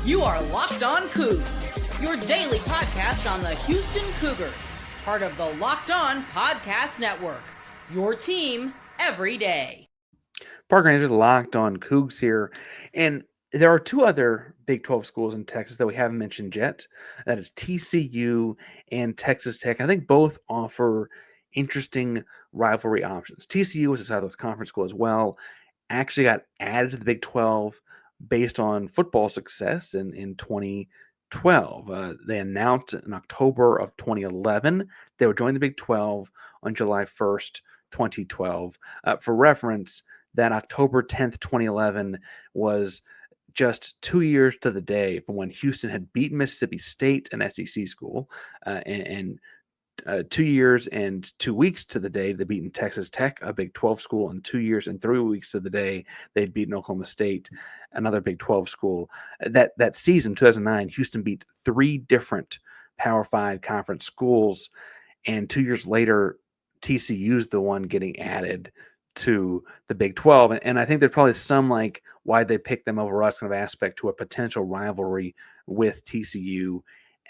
You are Locked On Cougs, your daily podcast on the Houston Cougars, part of the Locked On Podcast Network, your team every day. Park Rangers, Locked On Coogs here, and there are two other Big 12 schools in Texas that we haven't mentioned yet. That is TCU and Texas Tech. I think both offer interesting rivalry options. TCU is a Southwest Conference school as well, actually got added to the Big 12 based on football success in 2012. They announced in October of 2011 they would join the Big 12 on July 1st, 2012. For reference, that October 10th, 2011 was just 2 years to the day from when Houston had beaten Mississippi State, an SEC school, and 2 years and 2 weeks to the day they'd beaten Texas Tech, a Big 12 school, and 2 years and 3 weeks to the day they'd beaten Oklahoma State, another Big 12 school. That season, 2009, Houston beat 3 different Power 5 conference schools, and 2 years later, TCU's the one getting added to the Big 12. And I think there's probably some like why they picked them over us kind of aspect to a potential rivalry with TCU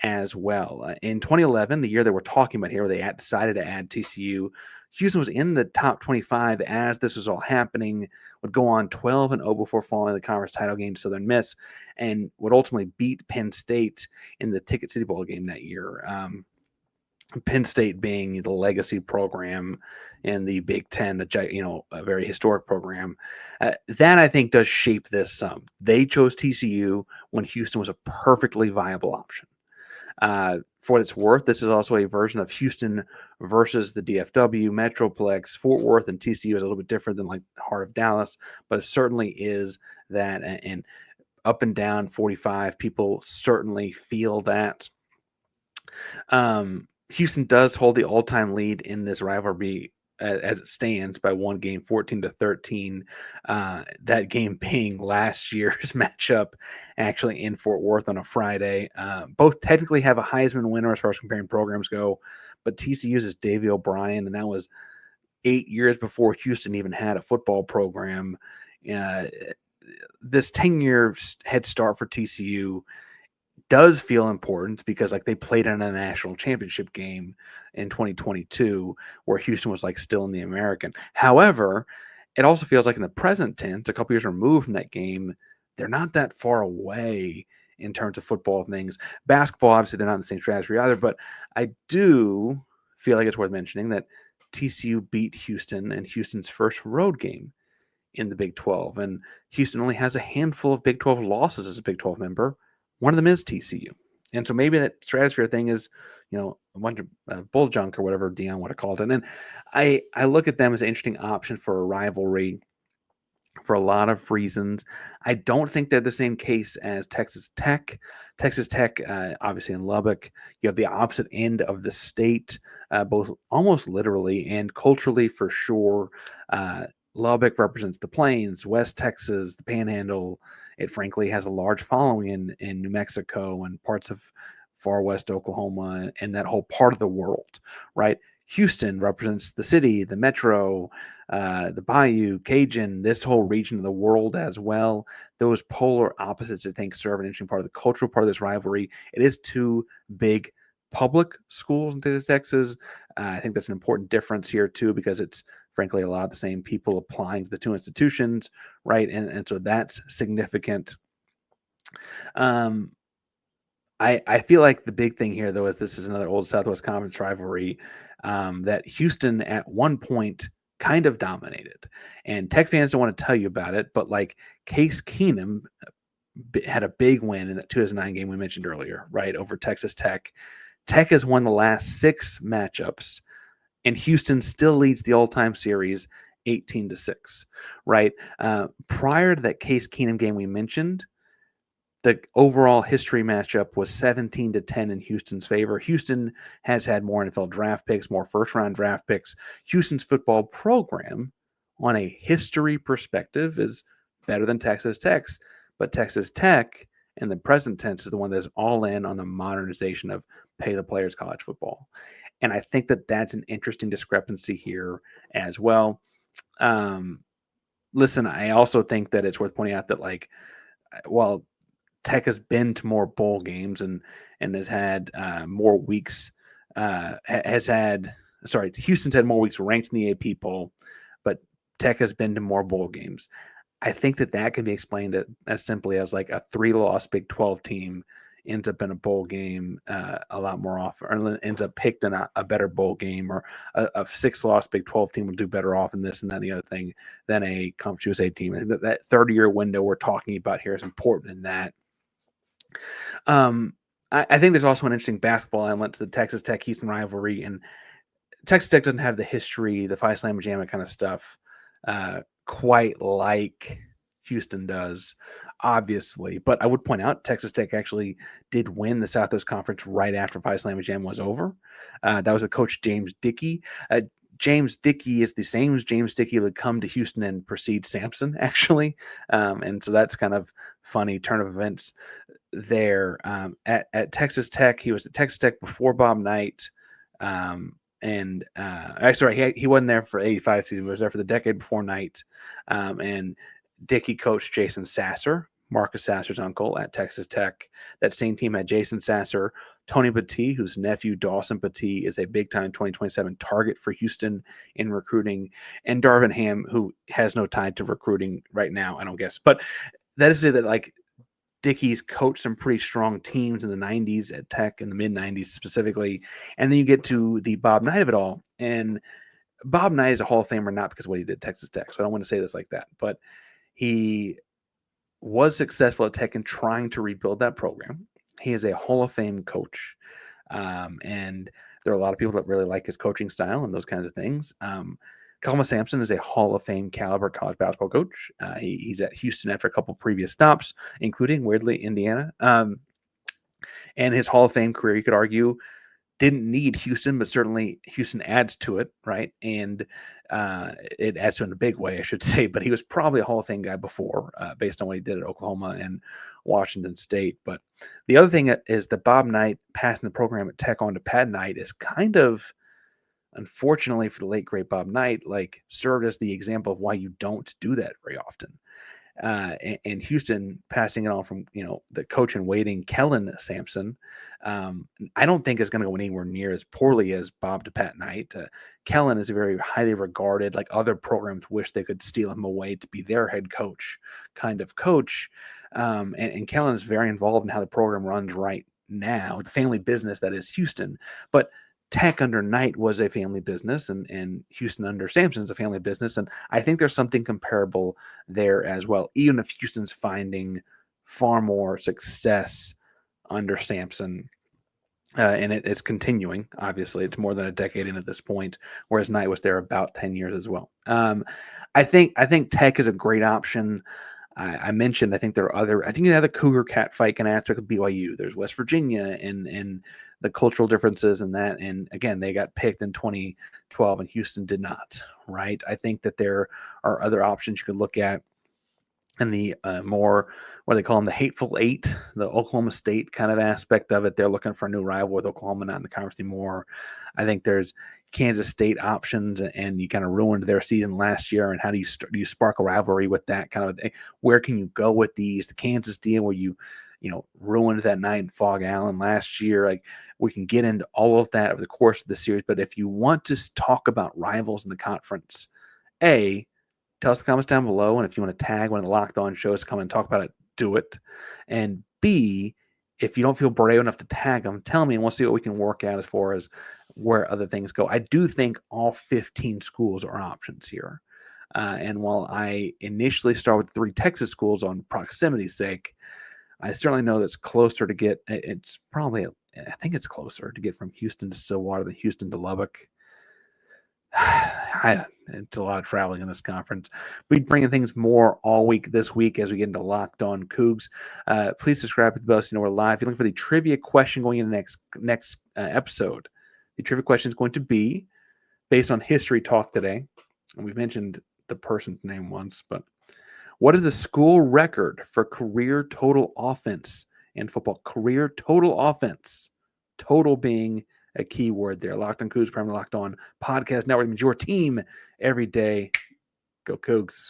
as well. In 2011, the year that we're talking about here, where they decided to add TCU, Houston was in the top 25 as this was all happening, would go on 12-0 before falling the conference title game to Southern Miss, and would ultimately beat Penn State in the Ticket City Bowl game that year. Penn State being the legacy program in the Big Ten, a very historic program. That I think does shape this some. They chose TCU when Houston was a perfectly viable option. For what it's worth, this is also a version of Houston versus the DFW, Metroplex, Fort Worth, and TCU is a little bit different than like the heart of Dallas, but it certainly is that. And up and down 45, people certainly feel that. Houston does hold the all-time lead in this rivalry as it stands by one game, 14-13. That game being last year's matchup, actually in Fort Worth on a Friday. Both technically have a Heisman winner as far as comparing programs go, but TCU's is Davey O'Brien, and that was 8 years before Houston even had a football program. This 10-year head start for TCU does feel important because like they played in a national championship game in 2022 where Houston was like still in the American. However, it also feels like in the present tense, a couple years removed from that game, they're not that far away in terms of football things. Basketball, obviously, they're not in the same strategy either, but I do feel like it's worth mentioning that TCU beat Houston in Houston's first road game in the Big 12, and Houston only has a handful of Big 12 losses as a Big 12 member. One of them is TCU. And so maybe that stratosphere thing is, a bunch of bull junk or whatever Dion would have called it. And I look at them as an interesting option for a rivalry for a lot of reasons. I don't think they're the same case as Texas Tech. Texas Tech, obviously in Lubbock, you have the opposite end of the state, both almost literally and culturally for sure. Lubbock represents the Plains, West Texas, the Panhandle. It frankly has a large following in New Mexico and parts of far west Oklahoma and that whole part of the world, right? Houston represents the city, the metro, the bayou, Cajun, this whole region of the world as well. Those polar opposites, I think, serve an interesting part of the cultural part of this rivalry. It is two big public schools in Texas. I think that's an important difference here, too, because it's frankly a lot of the same people applying to the two institutions, right? And so that's significant. I feel like the big thing here, though, is this is another old Southwest Conference rivalry that Houston at one point kind of dominated. And Tech fans don't want to tell you about it, but like Case Keenum had a big win in that 2009 game we mentioned earlier, right, over Texas Tech. Tech has won the last 6 matchups, and Houston still leads the all-time series 18-6, right? Prior to that Case Keenum game we mentioned, the overall history matchup was 17-10 in Houston's favor. Houston has had more NFL draft picks, more first-round draft picks. Houston's football program, on a history perspective, is better than Texas Tech's, but Texas Tech, in the present tense, is the one that's all in on the modernization of pay-the-players college football. And I think that that's an interesting discrepancy here as well. Listen, I also think that it's worth pointing out that, like, while Tech has been to more bowl games and has had more weeks. Houston's had more weeks ranked in the AP poll, but Tech has been to more bowl games. I think that can be explained as simply as like a 3-loss Big 12 team ends up in a bowl game a lot more often, or ends up picked in a better bowl game, or a 6-loss Big 12 team will do better off in this and that and the other thing than a Conference USA team. I think that 30-year window we're talking about here is important in that. I think there's also an interesting basketball element to the Texas Tech Houston rivalry, and Texas Tech doesn't have the history, the Phi Slamma Jamma kind of stuff, quite like Houston does, obviously. But I would point out Texas Tech actually did win the Southwest Conference right after Phi Slamma Jamma was over. That was the coach James Dickey. James Dickey is the same as James Dickey would come to Houston and precede Sampson, actually. And so that's kind of funny turn of events there. At Texas Tech, he was at Texas Tech before Bob Knight. He wasn't there for 85 season. He was there for the decade before Knight. And Dickey coached Jason Sasser, Marcus Sasser's uncle, at Texas Tech. That same team had Jason Sasser, Tony Petit, whose nephew Dawson Petit is a big-time 2027 target for Houston in recruiting, and Darvin Ham, who has no tie to recruiting right now, I don't guess. But that is to say that, like, Dickey's coached some pretty strong teams in the 90s at Tech, in the mid-90s specifically. And then you get to the Bob Knight of it all. And Bob Knight is a Hall of Famer not because of what he did at Texas Tech. So I don't want to say this like that. But he was successful at Tech in trying to rebuild that program. He is a Hall of Fame coach. And there are a lot of people that really like his coaching style and those kinds of things. Kelvin Sampson is a Hall of Fame caliber college basketball coach. He's at Houston after a couple previous stops, including, weirdly, Indiana. And his Hall of Fame career, you could argue, didn't need Houston, but certainly Houston adds to it, right? And it adds to it in a big way, I should say. But he was probably a Hall of Fame guy before, based on what he did at Oklahoma and Washington State. But the other thing is that Bob Knight passing the program at Tech on to Pat Knight is kind of, unfortunately for the late great Bob Knight, like, served as the example of why you don't do that very often. And Houston passing it on from, the coach in waiting, Kelvin Sampson, I don't think is going to go anywhere near as poorly as Bob to Pat Knight. Kelvin is a very highly regarded, like, other programs wish they could steal him away to be their head coach kind of coach. And Kelvin is very involved in how the program runs right now, the family business that is Houston. But Tech under Knight was a family business, and Houston under Sampson is a family business. And I think there's something comparable there as well, even if Houston's finding far more success under Sampson. And it's continuing, obviously. It's more than a decade in at this point, whereas Knight was there about 10 years as well. I think Tech is a great option. I mentioned, I think there are other, I think the other Cougar catfight can aspect of BYU. There's West Virginia and the cultural differences in that. And again, they got picked in 2012 and Houston did not, right? I think that there are other options you could look at, and the more, what do they call them, the hateful eight, the Oklahoma State kind of aspect of it. They're looking for a new rival with Oklahoma not in the conference anymore. I think there's Kansas State options, and you kind of ruined their season last year. And how do you spark a rivalry with that kind of thing? Where can you go with these? The Kansas deal where you ruined that night in Fog Allen last year. Like, we can get into all of that over the course of the series. But if you want to talk about rivals in the conference, tell us in the comments down below. And if you want to tag one of the Locked On shows, come and talk about it, do it. And B, if you don't feel brave enough to tag them, tell me, and we'll see what we can work out as far as where other things go. I do think all 15 schools are options here. And while I initially start with 3 Texas schools on proximity's sake, I certainly know that's closer to get. It's probably, I think it's closer to get from Houston to Stillwater than Houston to Lubbock. It's a lot of traveling in this conference. We're bringing things more all week this week as we get into Locked On Cougs. Please subscribe to the bell so you know we're live. If you're looking for the trivia question going into next episode, the trivia question is going to be based on history talk today. And we've mentioned the person's name once, but what is the school record for career total offense in football? Career total offense. Total being a key word there. Locked On Cougs, primarily Locked On Podcast Network means your team every day. Go Cougs.